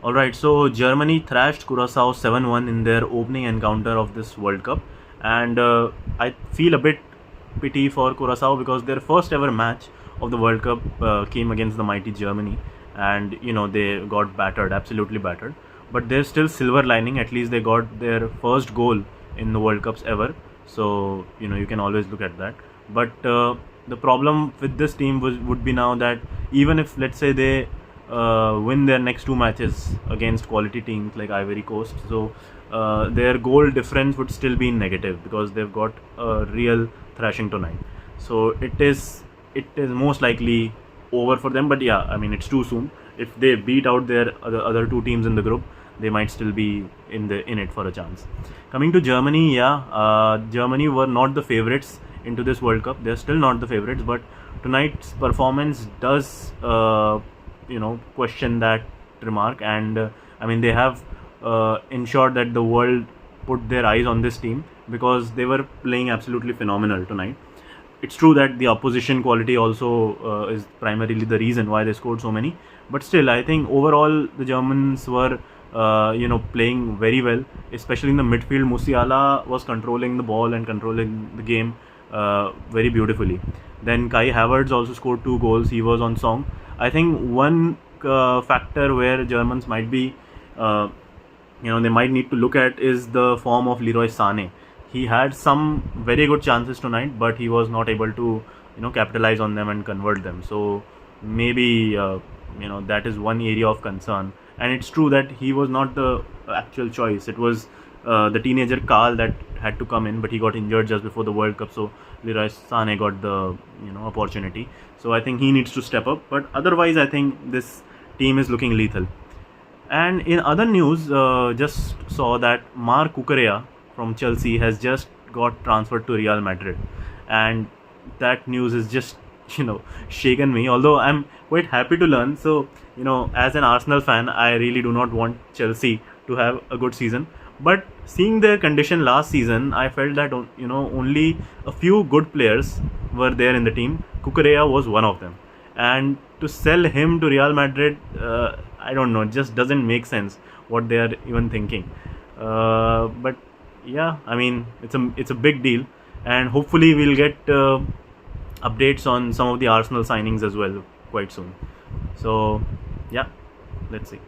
Alright, so Germany thrashed Curacao 7-1 in their opening encounter of this World Cup, and I feel a bit pity for Curacao because their first ever match of the World Cup came against the mighty Germany, and they got battered, absolutely battered. But there's still silver lining. At least they got their first goal in the World Cups ever, so you can always look at that. But the problem with this team would be now that even if, let's say, they win their next two matches against quality teams like Ivory Coast, so their goal difference would still be negative because they've got a real thrashing tonight. So it is most likely over for them. But yeah, I mean, it's too soon. If they beat out their other two teams in the group, they might still be in it for a chance. Coming to Germany, Germany were not the favorites into this World Cup. They're still not the favorites, but tonight's performance does question that remark. And I mean, they have ensured that the world put their eyes on this team because they were playing absolutely phenomenal tonight. It's true that the opposition quality also is primarily the reason why they scored so many, but still I think overall the Germans were playing very well, especially in the midfield. Musiala was controlling the ball and controlling the game very beautifully. Then Kai Havertz also scored 2 goals. He was on song. I think one factor where Germans might be, they might need to look at is the form of Leroy Sané. He had some very good chances tonight, but he was not able to, capitalize on them and convert them. So maybe, that is one area of concern. And it's true that he was not the actual choice. It was the teenager Karl that had to come in, but he got injured just before the World Cup. So Leroy Sané got the opportunity. So I think he needs to step up. But otherwise, I think this team is looking lethal. And in other news, just saw that Marc Cucurella from Chelsea has just got transferred to Real Madrid, and that news is just shaken me. Although I'm quite happy to learn. So as an Arsenal fan, I really do not want Chelsea to have a good season. But seeing their condition last season, I felt that only a few good players were there in the team. Cucurella was one of them, and to sell him to Real Madrid, I don't know, it just doesn't make sense what they are even thinking. But yeah, I mean, it's a big deal, and hopefully we'll get updates on some of the Arsenal signings as well quite soon. So yeah, let's see.